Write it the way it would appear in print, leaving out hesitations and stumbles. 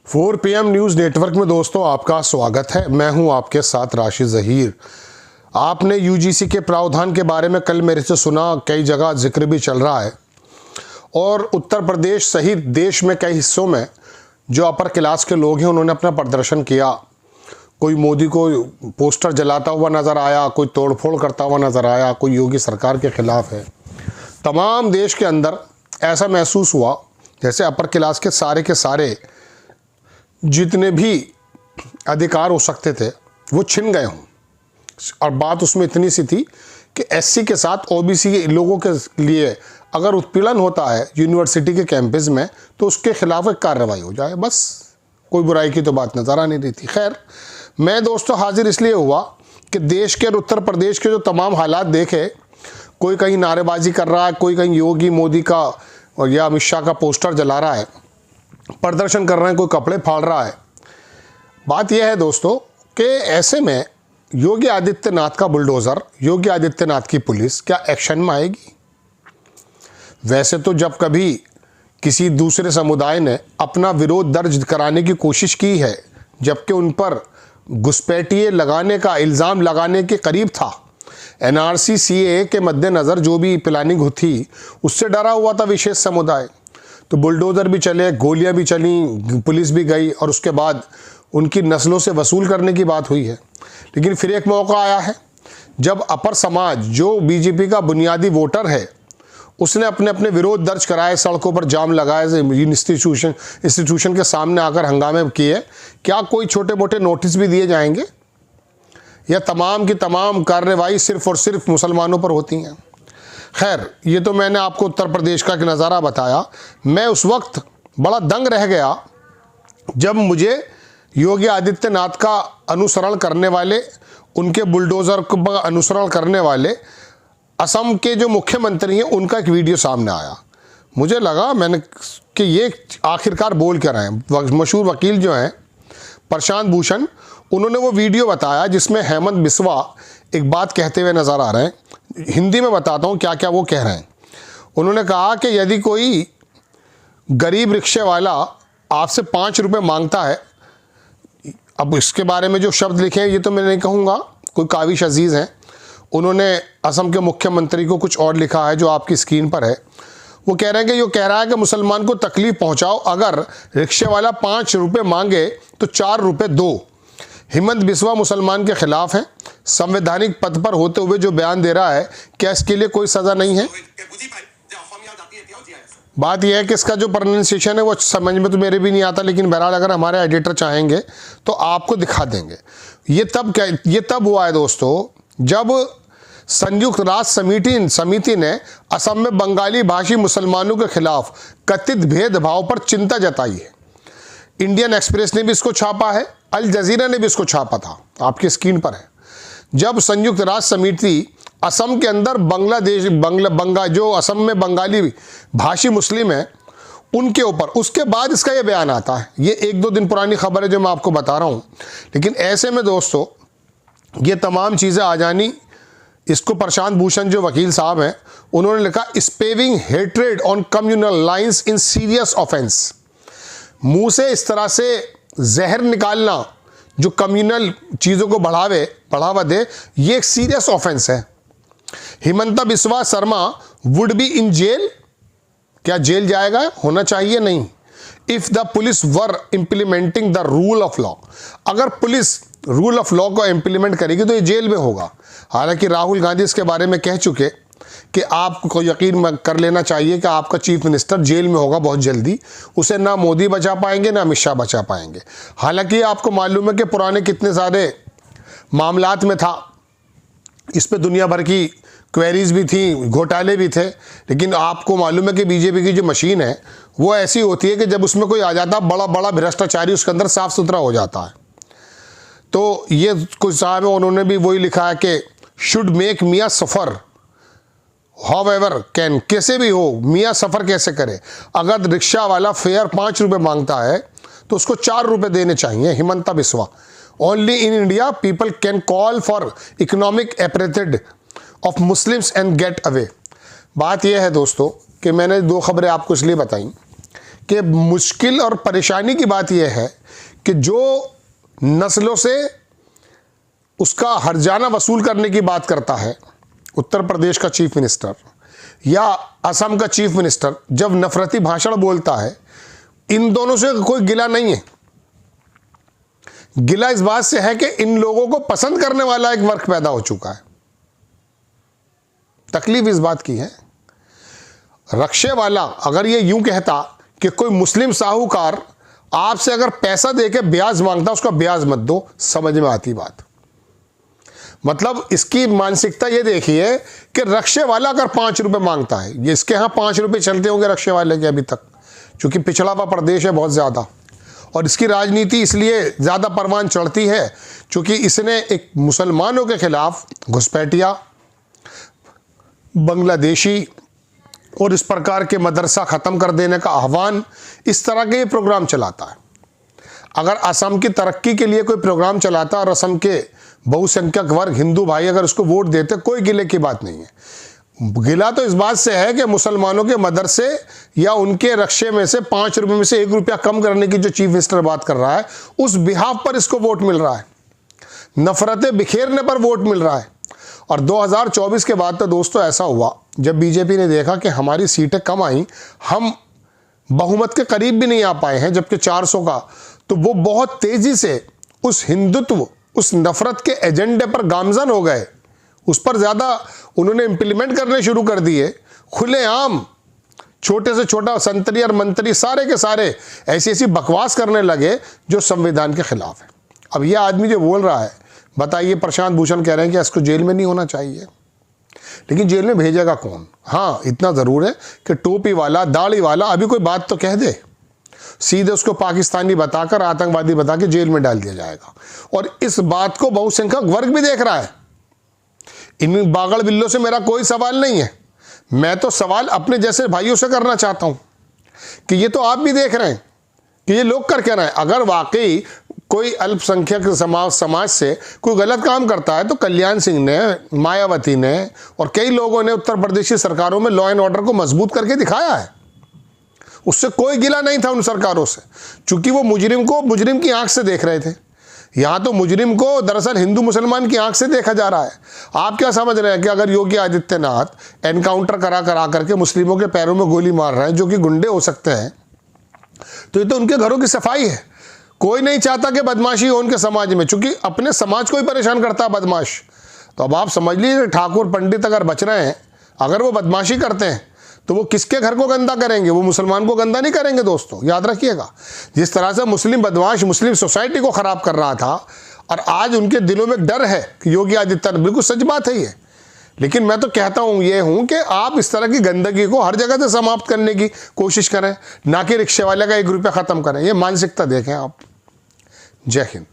4 PM news network में दोस्तों आपका स्वागत है। मैं हूं आपके साथ राशिद ज़हीर। आपने यूजीसी के प्रावधान के बारे में कल मेरे से सुना, कई जगह जिक्र भी चल रहा है और उत्तर प्रदेश सहित देश में कई हिस्सों में जो अपर क्लास के लोग हैं उन्होंने अपना प्रदर्शन किया। कोई मोदी को पोस्टर जलाता हुआ नज़र आया, कोई तोड़फोड़ करता हुआ नज़र आया, कोई योगी सरकार के ख़िलाफ़ है। तमाम देश के अंदर ऐसा महसूस हुआ जैसे अपर क्लास के सारे जितने भी अधिकार हो सकते थे वो छिन गए हों। और बात उसमें इतनी सी थी कि एससी के साथ ओबीसी लोगों के लिए अगर उत्पीड़न होता है यूनिवर्सिटी के कैंपस में तो उसके खिलाफ एक कार्रवाई हो जाए, बस कोई बुराई की तो बात नज़र आ नहीं रही थी। खैर, मैं दोस्तों हाजिर इसलिए हुआ कि देश के और उत्तर प्रदेश के जो तमाम हालात देखे, कोई कहीं नारेबाजी कर रहा है, कोई कहीं योगी मोदी का और या अमित शाह का पोस्टर जला रहा है, प्रदर्शन कर रहे हैं, कोई कपड़े फाड़ रहा है। बात यह है दोस्तों कि ऐसे में योगी आदित्यनाथ का बुलडोज़र, योगी आदित्यनाथ की पुलिस क्या एक्शन में आएगी? वैसे तो जब कभी किसी दूसरे समुदाय ने अपना विरोध दर्ज कराने की कोशिश की है, जबकि उन पर घुसपैठिए लगाने का इल्ज़ाम लगाने के करीब था, एनआरसी सीएए के मद्देनज़र जो भी प्लानिंग थी उससे डरा हुआ था विशेष समुदाय, तो बुलडोज़र भी चले, गोलियां भी चली, पुलिस भी गई और उसके बाद उनकी नस्लों से वसूल करने की बात हुई है। लेकिन फिर एक मौका आया है जब अपर समाज जो बीजेपी का बुनियादी वोटर है उसने अपने अपने विरोध दर्ज कराए, सड़कों पर जाम लगाए, इंस्टीट्यूशन के सामने आकर हंगामे किए। क्या कोई छोटे मोटे नोटिस भी दिए जाएंगे या तमाम की तमाम कार्रवाई सिर्फ और सिर्फ मुसलमानों पर होती हैं? खैर, ये तो मैंने आपको उत्तर प्रदेश का एक नज़ारा बताया। मैं उस वक्त बड़ा दंग रह गया जब मुझे योगी आदित्यनाथ का अनुसरण करने वाले, उनके बुलडोज़र का अनुसरण करने वाले असम के जो मुख्यमंत्री हैं उनका एक वीडियो सामने आया। मुझे लगा कि ये आखिरकार बोल क्या रहे हैं। मशहूर वकील जो हैं प्रशांत भूषण, उन्होंने वो वीडियो बताया जिसमें हेमंत बिस्वा एक बात कहते हुए नज़र आ रहे हैं। हिंदी में बताता हूँ क्या क्या वो कह रहे हैं। उन्होंने कहा कि यदि कोई गरीब रिक्शे वाला आपसे 5 रुपये मांगता है, अब इसके बारे में जो शब्द लिखे हैं ये तो मैं नहीं कहूँगा, कोई काविश अजीज़ हैं, उन्होंने असम के मुख्यमंत्री को कुछ और लिखा है जो आपकी स्क्रीन पर है। वो कह रहे हैं कि कह रहा है कि मुसलमान को तकलीफ़ पहुँचाओ, अगर रिक्शे वाला 5 रुपये मांगे तो 4 रुपये दो। हेमंत बिस्वा मुसलमान के खिलाफ हैं, संवैधानिक पद पर होते हुए जो बयान दे रहा है, क्या इसके लिए कोई सज़ा नहीं है? बात यह है कि इसका जो प्रोनाउंसिएशन है वो समझ में तो मेरे भी नहीं आता, लेकिन बहरहाल अगर हमारे एडिटर चाहेंगे तो आपको दिखा देंगे। ये तब हुआ है दोस्तों जब संयुक्त राष्ट्र समिति ने असम में बंगाली भाषी मुसलमानों के खिलाफ कथित भेदभाव पर चिंता जताई है। इंडियन एक्सप्रेस ने भी इसको छापा है, अल जजीरा ने भी इसको छापा था, आपकी स्क्रीन पर है। जब संयुक्त राष्ट्र समिति असम के अंदर जो असम में बंगाली भाषी मुस्लिम हैं उनके ऊपर, उसके बाद इसका ये बयान आता है। ये 1-2 दिन पुरानी खबर है जो मैं आपको बता रहा हूँ। लेकिन ऐसे में दोस्तों ये तमाम चीज़ें आ जानी, इसको प्रशांत भूषण जो वकील साहब हैं उन्होंने लिखा, spewing hatred on communal lines in serious offence. मुंह से इस तरह से जहर निकालना जो कम्युनल चीज़ों को बढ़ावा दे, ये एक सीरियस ऑफेंस है। Himanta Biswa Sharma would be in jail, क्या जेल जाएगा? होना चाहिए नहीं। If the police were implementing the rule of law, अगर पुलिस रूल ऑफ लॉ को इंप्लीमेंट करेगी तो ये जेल में होगा। हालांकि राहुल गांधी इसके बारे में कह चुके कि आपको यकीन कर लेना चाहिए कि आपका चीफ मिनिस्टर जेल में होगा बहुत जल्दी, उसे ना मोदी बचा पाएंगे ना अमित शाह बचा पाएंगे। हालांकि आपको मालूम है कि पुराने कितने सारे मामलात में था, इस पे दुनिया भर की क्वेरीज भी थी, घोटाले भी थे, लेकिन आपको मालूम है कि बीजेपी की जो मशीन है वो ऐसी होती है कि जब उसमें कोई आ जाता बड़ा बड़ा भ्रष्टाचारी उसके अंदर साफ सुथरा हो जाता है। तो ये कुछ साहब है, उन्होंने भी वही लिखा है कि शुड मेक मियाँ सफ़र हाउएवर कैन, कैसे भी हो मियाँ सफ़र कैसे करे। अगर रिक्शा वाला फेयर 5 रुपये मांगता है तो उसको 4 रुपये देने चाहिए। Himanta Biswa, only in India people can call for economic apartheid of Muslims and get away. बात यह है दोस्तों कि मैंने 2 खबरें आपको इसलिए बताई कि मुश्किल और परेशानी की बात यह है कि जो नस्लों से उसका हर्जाना वसूल करने की बात करता है, उत्तर प्रदेश का चीफ मिनिस्टर या असम का चीफ मिनिस्टर, जब नफरती भाषण बोलता है, इन दोनों से कोई गिला नहीं है। गिला इस बात से है कि इन लोगों को पसंद करने वाला एक वर्ग पैदा हो चुका है। तकलीफ इस बात की है, रक्षे वाला अगर ये यूं कहता कि कोई मुस्लिम साहूकार आपसे अगर पैसा देके ब्याज मांगता, उसका ब्याज मत दो, समझ में आती बात। मतलब इसकी मानसिकता ये देखिए कि रक्षे वाला अगर 5 रुपए मांगता है, ये इसके यहाँ 5 रुपए चलते होंगे रक्षे वाले के अभी तक, क्योंकि पिछड़ा हुआ प्रदेश है बहुत ज़्यादा, और इसकी राजनीति इसलिए ज़्यादा परवान चढ़ती है क्योंकि इसने एक मुसलमानों के खिलाफ घुसपैठिया, बांग्लादेशी और इस प्रकार के मदरसा ख़त्म कर देने का आह्वान, इस तरह के ये प्रोग्राम चलाता है। अगर असम की तरक्की के लिए कोई प्रोग्राम चलाता और असम के बहुसंख्यक वर्ग हिंदू भाई अगर उसको वोट देते, कोई गिले की बात नहीं है। गिला तो इस बात से है कि मुसलमानों के मदरसे या उनके रक्षे में से 5 रुपये में से 1 रुपया कम करने की जो चीफ मिनिस्टर बात कर रहा है, उस बिहाफ पर इसको वोट मिल रहा है, नफरतें बिखेरने पर वोट मिल रहा है। और 2024 के बाद तो दोस्तों ऐसा हुआ, जब बीजेपी ने देखा कि हमारी सीटें कम आई, हम बहुमत के करीब भी नहीं आ पाए हैं, जबकि 400 का, तो वो बहुत तेजी से उस हिंदुत्व, उस नफरत के एजेंडे पर गामजन हो गए, उस पर ज़्यादा उन्होंने इम्प्लीमेंट करने शुरू कर दिए। खुलेआम छोटे से छोटा संतरी और मंत्री सारे के सारे ऐसी ऐसी बकवास करने लगे जो संविधान के खिलाफ है। अब ये आदमी जो बोल रहा है, बताइए, प्रशांत भूषण कह रहे हैं कि इसको जेल में नहीं होना चाहिए, लेकिन जेल में भेजेगा कौन? हाँ, इतना ज़रूर है कि टोपी वाला, दाढ़ी वाला अभी कोई बात तो कह दे, सीधे उसको पाकिस्तानी बताकर, आतंकवादी बता के जेल में डाल दिया जाएगा। और इस बात को बहुसंख्यक वर्ग भी देख रहा है। इन बागड़ बिल्लों से मेरा कोई सवाल नहीं है, मैं तो सवाल अपने जैसे भाइयों से करना चाहता हूं कि ये तो आप भी देख रहे हैं कि ये लोग कर क्या रहे हैं। अगर वाकई कोई अल्पसंख्यक समाज से कोई गलत काम करता है, तो कल्याण सिंह ने, मायावती ने और कई लोगों ने उत्तर प्रदेश की सरकारों में लॉ एंड ऑर्डर को मजबूत करके दिखाया है। उससे कोई गिला नहीं था उन सरकारों से, क्योंकि वो मुजरिम को मुजरिम की आंख से देख रहे थे। यहाँ तो मुजरिम को दरअसल हिंदू मुसलमान की आंख से देखा जा रहा है। आप क्या समझ रहे हैं कि अगर योगी आदित्यनाथ एनकाउंटर करा करके मुस्लिमों के पैरों में गोली मार रहे हैं, जो कि गुंडे हो सकते हैं, तो ये तो उनके घरों की सफाई है। कोई नहीं चाहता कि बदमाशी हो उनके समाज में, चूंकि अपने समाज को ही परेशान करता है बदमाश। तो अब आप समझ लीजिए, ठाकुर पंडित अगर बच रहे हैं, अगर वो बदमाशी करते हैं, तो वो किसके घर को गंदा करेंगे? वो मुसलमान को गंदा नहीं करेंगे दोस्तों, याद रखिएगा। जिस तरह से मुस्लिम बदमाश मुस्लिम सोसाइटी को खराब कर रहा था, और आज उनके दिलों में डर है कि योगी आदित्यनाथ, बिल्कुल सच बात है ये। लेकिन मैं तो कहता हूँ ये हूँ कि आप इस तरह की गंदगी को हर जगह से समाप्त करने की कोशिश करें, ना कि रिक्शे वाले का 1 रुपया ख़त्म करें। ये मानसिकता देखें आप। जय हिंद।